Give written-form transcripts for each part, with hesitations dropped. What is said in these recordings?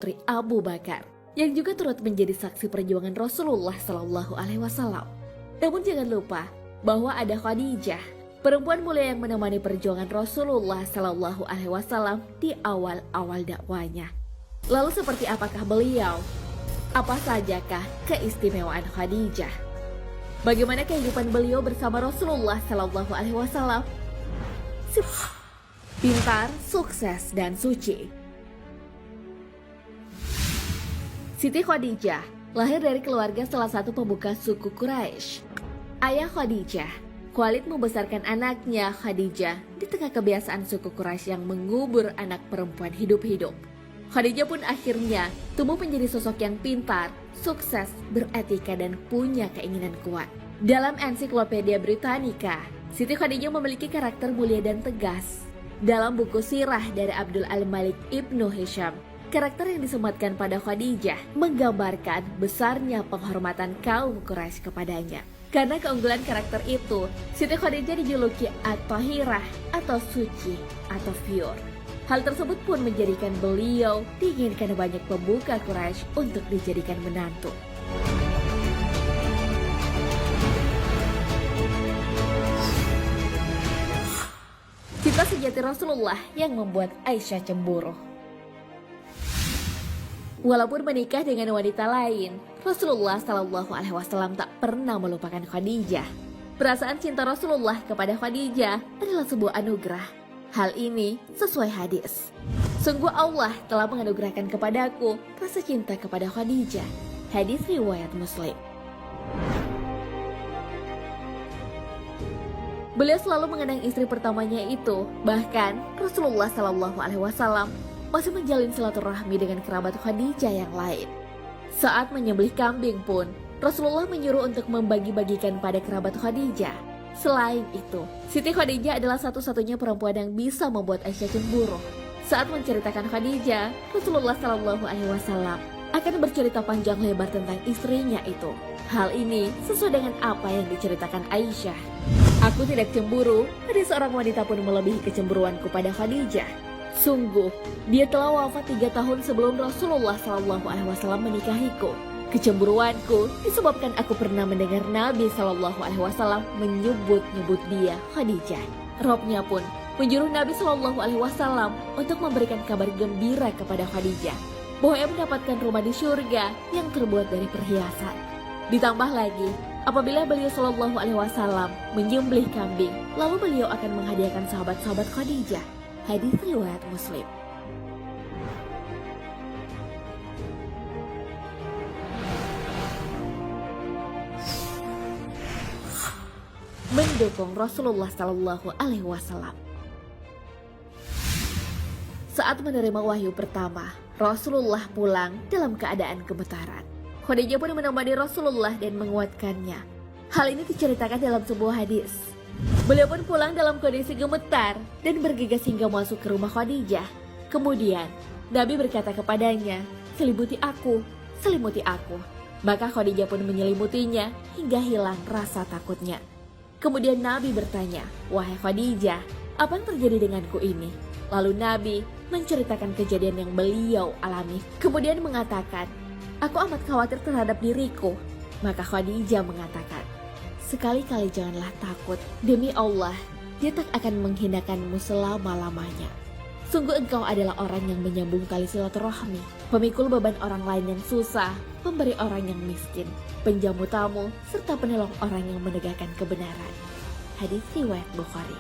Putri Abu Bakar, yang juga turut menjadi saksi perjuangan Rasulullah Shallallahu Alaihi Wasallam. Namun jangan lupa bahwa ada Khadijah, perempuan mulia yang menemani perjuangan Rasulullah Shallallahu Alaihi Wasallam di awal-awal dakwanya. Lalu seperti apakah beliau? Apa sajakah keistimewaan Khadijah? Bagaimana kehidupan beliau bersama Rasulullah Shallallahu Alaihi Wasallam? Pintar, sukses, dan suci. Siti Khadijah lahir dari keluarga salah satu pembuka suku Quraisy. Ayah Khadijah, Khalid, membesarkan anaknya Khadijah di tengah kebiasaan suku Quraisy yang mengubur anak perempuan hidup-hidup. Khadijah pun akhirnya tumbuh menjadi sosok yang pintar, sukses, beretika, dan punya keinginan kuat. Dalam Ensiklopedia Britannica, Siti Khadijah memiliki karakter mulia dan tegas. Dalam buku sirah dari Abdul Al-Malik Ibnu Hisham, karakter yang disematkan pada Khadijah menggambarkan besarnya penghormatan kaum Quraisy kepadanya. Karena keunggulan karakter itu, Siti Khadijah dijuluki At-Tahirah atau suci atau pure. Hal tersebut pun menjadikan beliau diinginkan banyak pembuka Quraisy untuk dijadikan menantu. Cinta sejati Rasulullah yang membuat Aisyah cemburu. Walaupun menikah dengan wanita lain, Rasulullah Shallallahu Alaihi Wasallam tak pernah melupakan Khadijah. Perasaan cinta Rasulullah kepada Khadijah adalah sebuah anugerah. Hal ini sesuai hadis. Sungguh Allah telah menganugerahkan kepadaku rasa cinta kepada Khadijah. Hadis riwayat Muslim. Beliau selalu mengenang istri pertamanya itu. Bahkan Rasulullah Shallallahu Alaihi Wasallam masih menjalin silaturahmi dengan kerabat Khadijah yang lain. Saat menyembelih kambing pun, Rasulullah menyuruh untuk membagi-bagikan pada kerabat Khadijah. Selain itu, Siti Khadijah adalah satu-satunya perempuan yang bisa membuat Aisyah cemburu. Saat menceritakan Khadijah, Rasulullah Shallallahu Alaihi Wasallam akan bercerita panjang lebar tentang istrinya itu. Hal ini sesuai dengan apa yang diceritakan Aisyah. Aku tidak cemburu, ada seorang wanita pun melebihi kecemburuanku pada Khadijah. Sungguh, dia telah wafat 3 tahun sebelum Rasulullah Shallallahu Alaihi Wasallam menikahiku. Kecemburuanku disebabkan aku pernah mendengar Nabi Shallallahu Alaihi Wasallam menyebut-nyebut dia Khadijah. Robnya pun menyuruh Nabi Shallallahu Alaihi Wasallam untuk memberikan kabar gembira kepada Khadijah bahwa ia mendapatkan rumah di surga yang terbuat dari perhiasan. Ditambah lagi, apabila beliau Shallallahu Alaihi Wasallam menyembelih kambing, lalu beliau akan menghadiahkan sahabat-sahabat Khadijah. Hadis riwayat Muslim. Mendukung Rasulullah Shallallahu Alaihi Wasallam. Saat menerima wahyu pertama, Rasulullah pulang dalam keadaan gemetaran. Khadijah pun menemani Rasulullah dan menguatkannya. Hal ini diceritakan dalam sebuah hadis. Beliau pun pulang dalam kondisi gemetar dan bergegas hingga masuk ke rumah Khadijah. Kemudian Nabi berkata kepadanya, selimuti aku. Maka Khadijah pun menyelimutinya hingga hilang rasa takutnya. Kemudian Nabi bertanya, wahai Khadijah, apa yang terjadi denganku ini? Lalu Nabi menceritakan kejadian yang beliau alami. Kemudian mengatakan, aku amat khawatir terhadap diriku. Maka Khadijah mengatakan, sekali-kali janganlah takut. Demi Allah, dia tak akan menghinakanmu selama-lamanya. Sungguh engkau adalah orang yang menyambung tali silaturahmi, pemikul beban orang lain yang susah, pemberi orang yang miskin, penjamu tamu, serta penolong orang yang menegakkan kebenaran. Hadis riwayat Bukhari.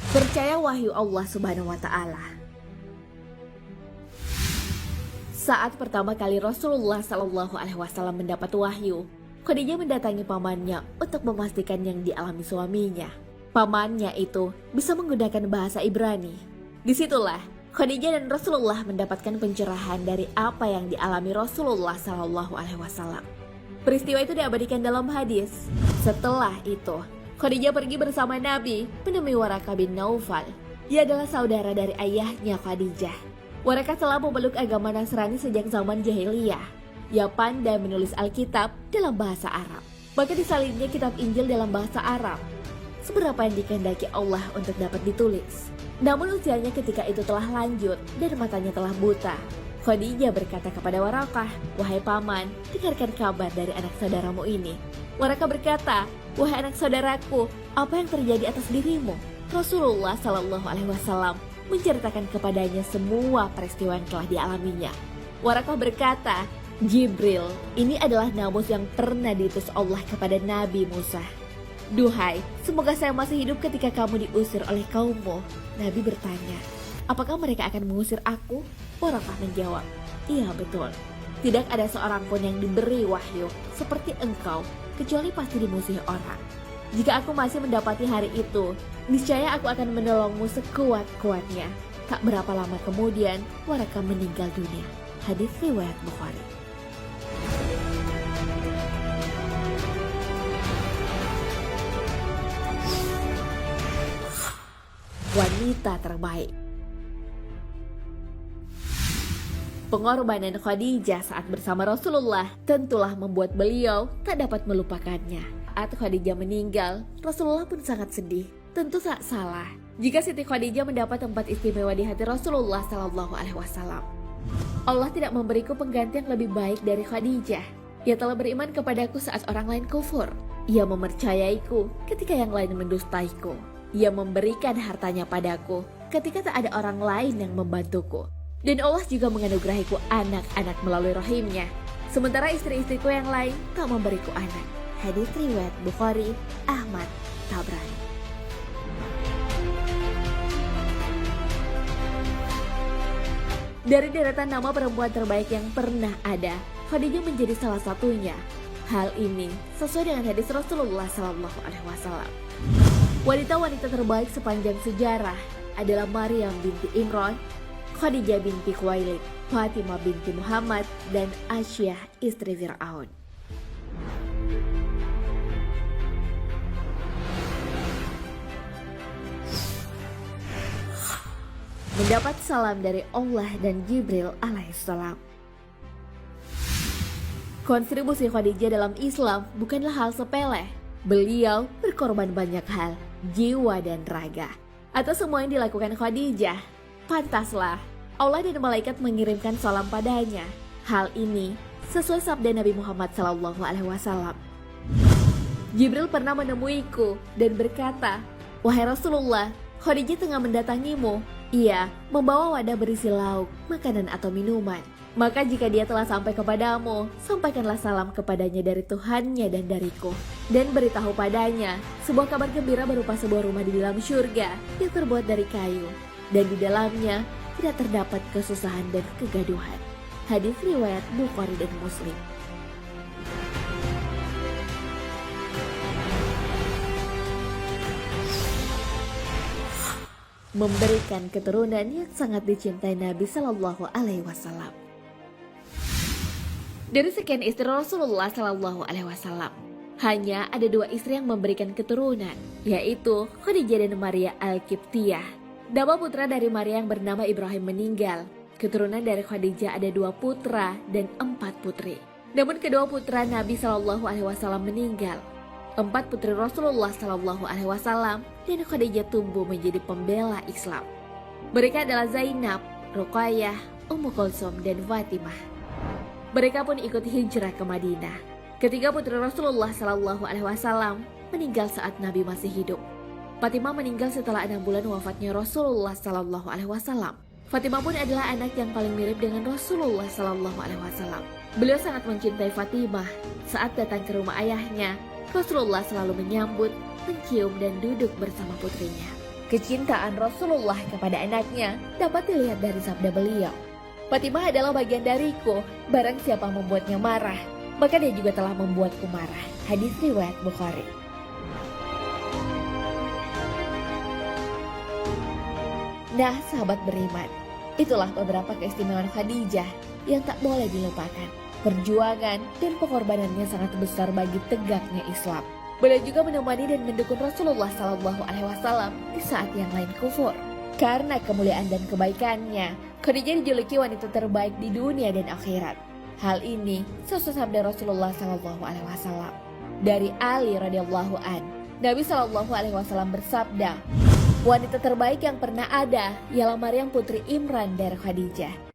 Percaya wahyu Allah Subhanahu wa Ta'ala. Saat pertama kali Rasulullah Shallallahu Alaihi Wasallam mendapat wahyu, Khadijah mendatangi pamannya untuk memastikan yang dialami suaminya. Pamannya itu bisa menggunakan bahasa Ibrani. Disitulah Khadijah dan Rasulullah mendapatkan pencerahan dari apa yang dialami Rasulullah Shallallahu Alaihi Wasallam. Peristiwa itu diabadikan dalam hadis. Setelah itu, Khadijah pergi bersama Nabi menemui Waraqah bin Naufal. Ia adalah saudara dari ayahnya Khadijah. Waraqah telah memeluk agama Nasrani sejak zaman jahiliyah. Ia pandai menulis Alkitab dalam bahasa Arab. Bahkan disalinnya kitab Injil dalam bahasa Arab. Seberapa yang dikehendaki Allah untuk dapat ditulis. Namun usianya ketika itu telah lanjut dan matanya telah buta. Khadijah berkata kepada Warakah, "Wahai paman, dengarkan kabar dari anak saudaramu ini." Warakah berkata, "Wahai anak saudaraku, apa yang terjadi atas dirimu?" Rasulullah Shallallahu Alaihi Wasallam menceritakan kepadanya semua peristiwa yang telah dialaminya. Warakah berkata, "Jibril, ini adalah namus yang pernah diutus Allah kepada Nabi Musa. Duhai, semoga saya masih hidup ketika kamu diusir oleh kaummu." Nabi bertanya, "Apakah mereka akan mengusir aku?" Warakah menjawab, "Iya betul. Tidak ada seorang pun yang diberi wahyu seperti engkau, kecuali pasti dimusuhi orang. Jika aku masih mendapati hari itu, niscaya aku akan menolongmu sekuat-kuatnya." Tak berapa lama kemudian, Warakah meninggal dunia. Hadis riwayat Bukhari. Wanita terbaik. Pengorbanan Khadijah saat bersama Rasulullah tentulah membuat beliau tak dapat melupakannya. Saat Khadijah meninggal, Rasulullah pun sangat sedih. Tentu tak salah jika Siti Khadijah mendapat tempat istimewa di hati Rasulullah Shallallahu Alaihi Wasallam. Allah tidak memberiku pengganti yang lebih baik dari Khadijah. Ia telah beriman kepadaku saat orang lain kufur. Ia mempercayaiku ketika yang lain mendustaiku. Ia memberikan hartanya padaku ketika tak ada orang lain yang membantuku. Dan Allah juga menganugerahiku anak-anak melalui rahimnya. Sementara istri-istriku yang lain tak memberiku anak. Hadis riwayat Bukhari, Ahmad, Tabrani. Dari deretan nama perempuan terbaik yang pernah ada, Khadijah menjadi salah satunya. Hal ini sesuai dengan hadis Rasulullah SAW. Wanita-wanita terbaik sepanjang sejarah adalah Maryam binti Imran, Khadijah binti Khuwailid, Fatimah binti Muhammad, dan Asyah istri Fir'aun. Mendapat salam dari Allah dan Jibril alaihissalam. Kontribusi Khadijah dalam Islam bukanlah hal sepele. Beliau berkorban banyak hal, jiwa dan raga. Atas semua yang dilakukan Khadijah, pantaslah Allah dan malaikat mengirimkan salam padanya. Hal ini sesuai sabda Nabi Muhammad SAW. Jibril pernah menemuiku dan berkata, "Wahai Rasulullah, Khadijah tengah mendatangimu. Ia membawa wadah berisi lauk, makanan atau minuman. Maka jika dia telah sampai kepadamu, sampaikanlah salam kepadanya dari Tuhannya dan dariku. Dan beritahu padanya sebuah kabar gembira berupa sebuah rumah di dalam syurga yang terbuat dari kayu. Dan di dalamnya tidak terdapat kesusahan dan kegaduhan." Hadis riwayat Bukhari dan Muslim. Memberikan keturunan yang sangat dicintai Nabi Shallallahu Alaihi Wasallam. Dari sekian istri Rasulullah Shallallahu Alaihi Wasallam, hanya ada 2 istri yang memberikan keturunan, yaitu Khadijah dan Maria Al-Qibtiyah. Nama putra dari Maria yang bernama Ibrahim meninggal. Keturunan dari Khadijah ada 2 putra dan 4 putri. Namun kedua putra Nabi Shallallahu Alaihi Wasallam meninggal. 4 putri Rasulullah Shallallahu Alaihi Wasallam dan Khadijah tumbuh menjadi pembela Islam. Mereka adalah Zainab, Ruqayyah, Ummu Kulsum, dan Fatimah. Mereka pun ikut hijrah ke Madinah. Ketiga putri Rasulullah Shallallahu Alaihi Wasallam meninggal saat Nabi masih hidup. Fatimah meninggal setelah 6 bulan wafatnya Rasulullah Shallallahu Alaihi Wasallam. Fatimah pun adalah anak yang paling mirip dengan Rasulullah Shallallahu Alaihi Wasallam. Beliau sangat mencintai Fatimah. Saat datang ke rumah ayahnya, Rasulullah selalu menyambut, mencium, dan duduk bersama putrinya. Kecintaan Rasulullah kepada anaknya dapat dilihat dari sabda beliau, "Fatimah adalah bagian dariku, barang siapa membuatnya marah, maka dia juga telah membuatku marah." Hadis riwayat Bukhari. Nah, sahabat beriman, itulah beberapa keistimewaan Khadijah yang tak boleh dilupakan. Perjuangan dan pengorbanannya sangat besar bagi tegaknya Islam. Beliau juga menemani dan mendukung Rasulullah Shallallahu Alaihi Wasallam di saat yang lain kufur. Karena kemuliaan dan kebaikannya, Khadijah dijuluki wanita terbaik di dunia dan akhirat. Hal ini sesuai sabda Rasulullah Shallallahu Alaihi Wasallam. Dari Ali radhiyallahu an, Nabi Shallallahu alaihi wasallam bersabda, wanita terbaik yang pernah ada ialah Maryam putri Imran dari Khadijah.